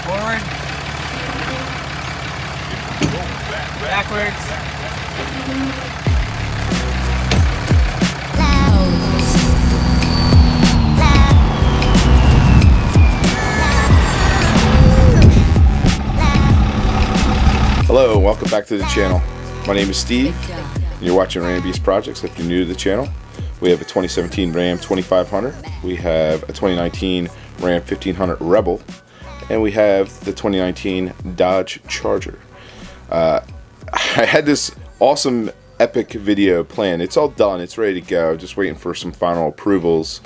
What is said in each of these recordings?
Forward. Backwards. Hello, welcome back to the channel. My name is Steve, and you're watching Ram Beast Projects. If you're new to the channel, we have a 2017 Ram 2500, we have a 2019 Ram 1500 Rebel, and we have the 2019 Dodge Charger. I had this awesome epic video planned. It's all done, it's ready to go, just waiting for some final approvals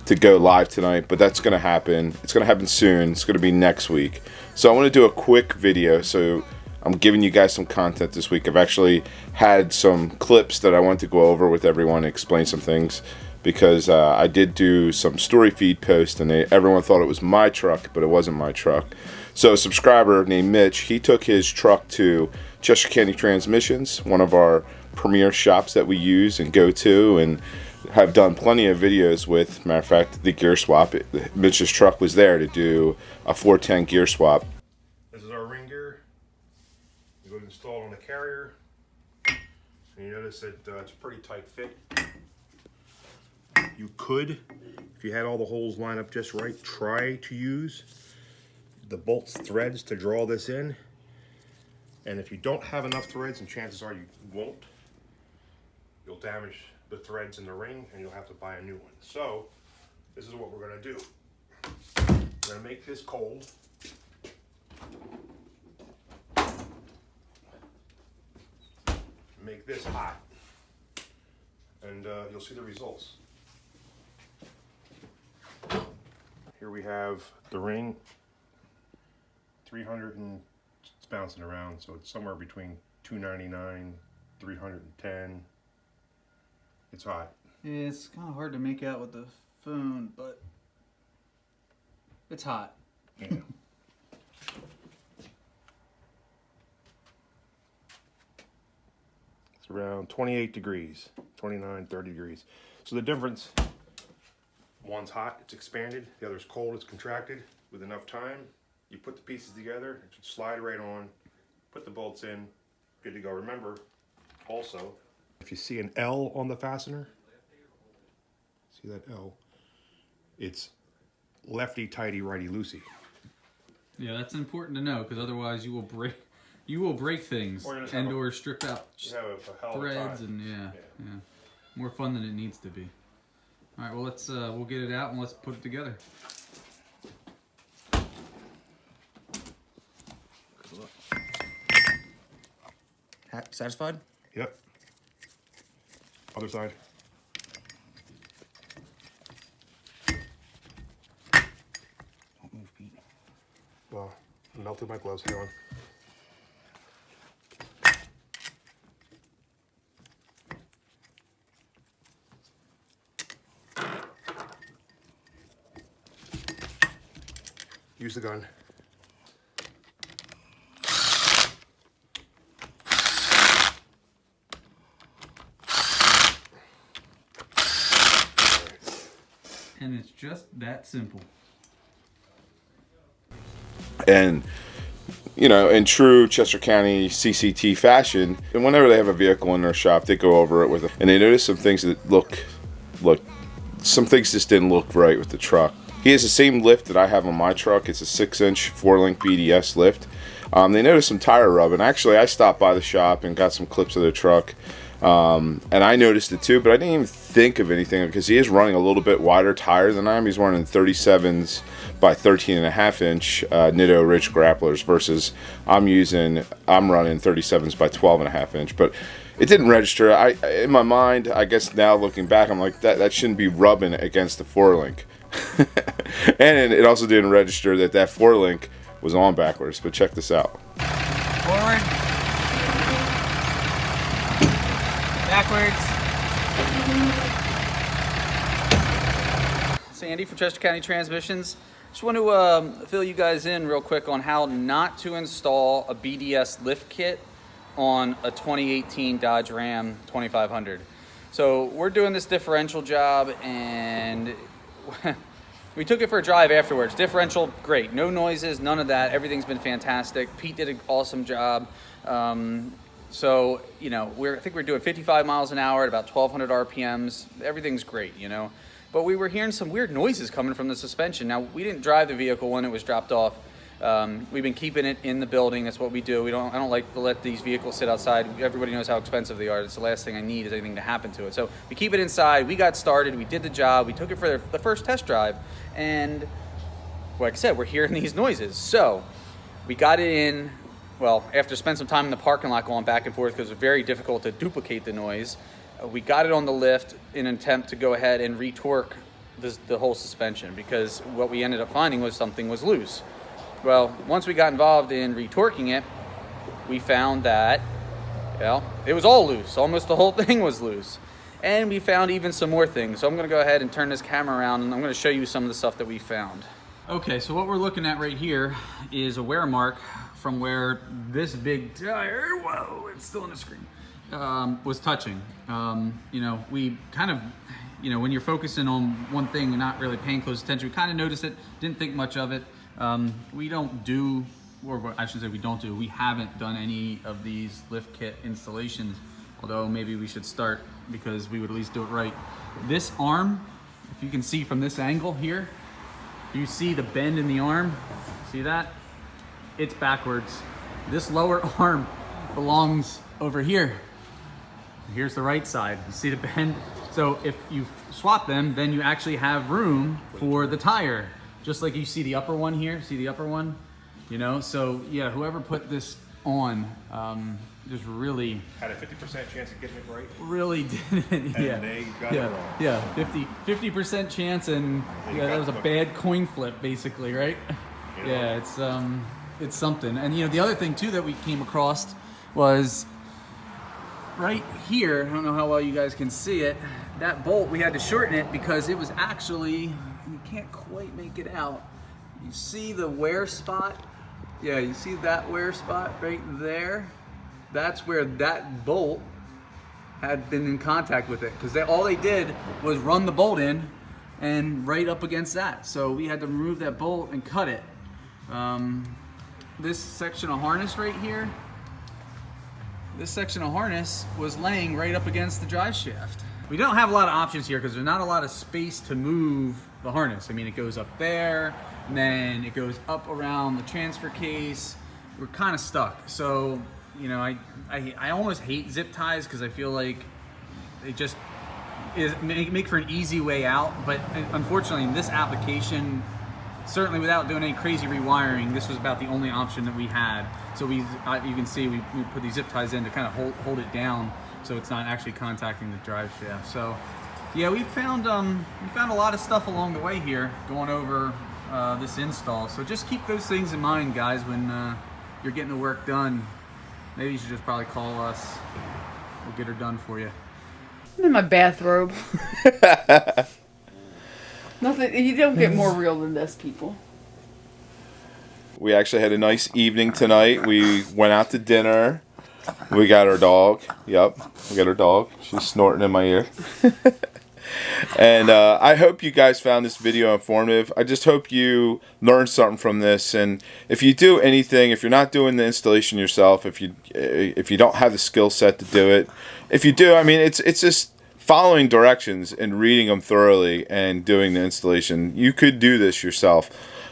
to go live tonight, but that's going to happen. It's going to happen soon. It's going to be next week. So I want to do a quick video, so I'm giving you guys some content this week. I've actually had some clips that I want to go over with everyone and explain some things, because I did do some story feed posts and everyone thought it was my truck, but it wasn't my truck. So a subscriber named Mitch, he took his truck to Chester County Transmissions, one of our premier shops that we use and go to and have done plenty of videos with. Matter of fact, the gear swap, Mitch's truck was there to do a 410 gear swap. This is our ring gear. You go to install it on the carrier, and you notice that it's a pretty tight fit. You could, if you had all the holes lined up just right, try to use the bolts threads to draw this in. And if you don't have enough threads, and chances are you won't, you'll damage the threads in the ring and you'll have to buy a new one. So this is what we're going to do. We're going to make this cold. Make this hot, and you'll see the results. Here we have the ring, 300, and it's bouncing around, so it's somewhere between 299, 310. It's hot. Yeah, it's kind of hard to make out with the phone, but it's hot. Yeah. It's around 28 degrees, 29, 30 degrees. So the difference, one's hot, it's expanded, the other's cold, it's contracted. With enough time, you put the pieces together, it should slide right on, put the bolts in, good to go. Remember, also, if you see an L on the fastener, see that L? It's lefty tighty, righty loosey. Yeah, that's important to know, because otherwise you will break things or strip out threads, and yeah, more fun than it needs to be. All right, well we'll get it out and let's put it together. Satisfied? Yep. Other side. Don't move, Pete. Well, I melted my gloves. Hang on. Use the gun. And it's just that simple. And you know, in true Chester County CCT fashion, and whenever they have a vehicle in their shop, they go over it with them, and they notice some things that look, some things just didn't look right with the truck. He has the same lift that I have on my truck. It's a 6-inch 4-link BDS lift. They noticed some tire rub, and actually I stopped by the shop and got some clips of the truck, and I noticed it too, but I didn't even think of anything because he is running a little bit wider tire than I am. He's running 37s by 13.5 inch Nitto Ridge grapplers versus I'm running 37s by 12.5 inch, but it didn't register. In my mind, I guess now looking back, I'm like, that shouldn't be rubbing against the 4-link. And it also didn't register that 4-link was on backwards, but check this out. Forward. Backwards. Sandy from Chester County Transmissions. Just want to fill you guys in real quick on how not to install a BDS lift kit on a 2018 Dodge Ram 2500. So we're doing this differential job, and we took it for a drive afterwards. Differential, great. No noises, none of that. Everything's been fantastic. Pete did an awesome job. So, you know, I think we're doing 55 miles an hour at about 1,200 RPMs. Everything's great, you know. But we were hearing some weird noises coming from the suspension. Now, we didn't drive the vehicle when it was dropped off. We've been keeping it in the building. That's what we do. I don't like to let these vehicles sit outside. Everybody knows how expensive they are. It's the last thing I need is anything to happen to it. So we keep it inside. We got started. We did the job. We took it for the first test drive. And like I said, we're hearing these noises. So we got it in. Well, after spending some time in the parking lot going back and forth because it was very difficult to duplicate the noise, we got it on the lift in an attempt to go ahead and retorque the whole suspension, because what we ended up finding was something was loose. Well, once we got involved in retorquing it, we found that, well, it was all loose. Almost the whole thing was loose. And we found even some more things. So I'm going to go ahead and turn this camera around and I'm going to show you some of the stuff that we found. Okay, so what we're looking at right here is a wear mark from where this big tire, whoa, it's still on the screen, was touching. You know, we kind of, you know, when you're focusing on one thing and not really paying close attention, we kind of noticed it, didn't think much of it. We don't do, or I should say we don't do, we haven't done any of these lift kit installations, although maybe we should start because we would at least do it right. This arm, if you can see from this angle here, you see the bend in the arm, see that? It's backwards. This lower arm belongs over here. Here's the right side. You see the bend? So if you swap them, then you actually have room for the tire. Just like you see the upper one here, see the upper one? You know, so yeah, whoever put this on just really had a 50% chance of getting it right. Really didn't. And they got it wrong. Yeah, 50% chance, and yeah, that was a bad coin flip, basically, right? You know. Yeah, it's something. And you know, the other thing too that we came across was right here. I don't know how well you guys can see it. That bolt, we had to shorten it because it was actually, you can't quite make it out. You see the wear spot? Yeah, you see that wear spot right there? That's where that bolt had been in contact with it, because all they did was run the bolt in and right up against that. So we had to remove that bolt and cut it. This section of harness right here, this section of harness was laying right up against the drive shaft. We don't have a lot of options here because there's not a lot of space to move the harness. I mean, it goes up there, and then it goes up around the transfer case. We're kind of stuck. So, you know, I almost hate zip ties because I feel like they just make for an easy way out. But unfortunately, in this application, certainly without doing any crazy rewiring, this was about the only option that we had. So you can see we put these zip ties in to kind of hold it down so it's not actually contacting the drive shaft. So yeah, we found a lot of stuff along the way here going over this install. So just keep those things in mind, guys, when you're getting the work done. Maybe you should just probably call us. We'll get her done for you. I'm in my bathrobe. Nothing. You don't get more real than this, people. We actually had a nice evening tonight. We went out to dinner. We got our dog. Yep, we got our dog. She's snorting in my ear. And I hope you guys found this video informative. I just hope you learned something from this. And if you do anything, if you're not doing the installation yourself, if you don't have the skill set to do it, if you do, I mean, it's just following directions and reading them thoroughly and doing the installation. You could do this yourself.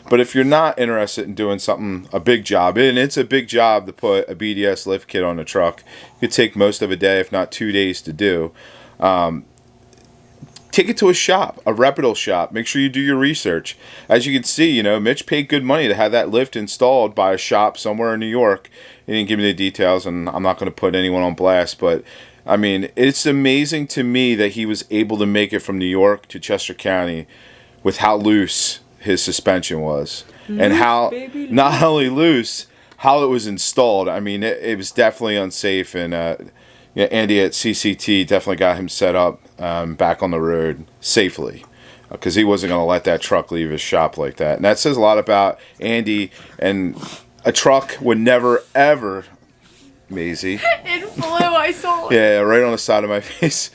But if you're not interested in doing something, a big job, and it's a big job to put a BDS lift kit on a truck, it could take most of a day, if not 2 days to do. Take it to a shop, a reputable shop. Make sure you do your research. As you can see, you know, Mitch paid good money to have that lift installed by a shop somewhere in New York. He didn't give me the details, and I'm not going to put anyone on blast, but I mean, it's amazing to me that he was able to make it from New York to Chester County with how loose his suspension was. And how, not only loose, how it was installed. I mean, it was definitely unsafe, and yeah, Andy at CCT definitely got him set up back on the road safely, because he wasn't going to let that truck leave his shop like that. And that says a lot about Andy, and a truck would never, ever, Maisie. It flew, I saw it. Yeah, right on the side of my face.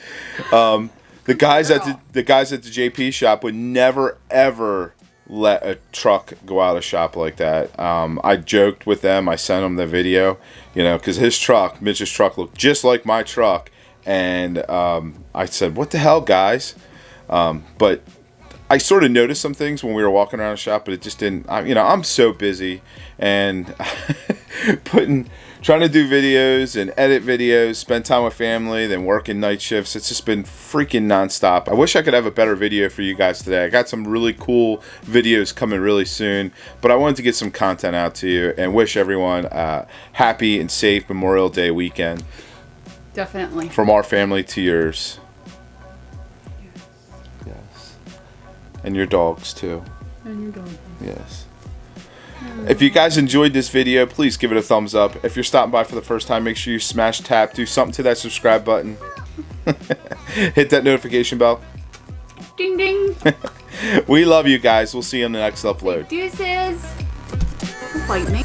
The guys at the JP shop would never, ever let a truck go out of shop like that. I joked with them. I sent them the video, you know, because his truck, Mitch's truck, looked just like my truck. And I said, what the hell, guys? But I sort of noticed some things when we were walking around the shop, but it just didn't, you know, I'm so busy and trying to do videos and edit videos, spend time with family, then working night shifts. It's just been freaking nonstop. I wish I could have a better video for you guys today. I got some really cool videos coming really soon, but I wanted to get some content out to you and wish everyone a happy and safe Memorial Day weekend. Definitely. From our family to yours. Yes. And your dogs too. And your dog. Yes. If you guys enjoyed this video, please give it a thumbs up. If you're stopping by for the first time, make sure you smash tap, do something to that subscribe button. Hit that notification bell. Ding ding. We love you guys. We'll see you on the next upload. Deuces. Don't bite me.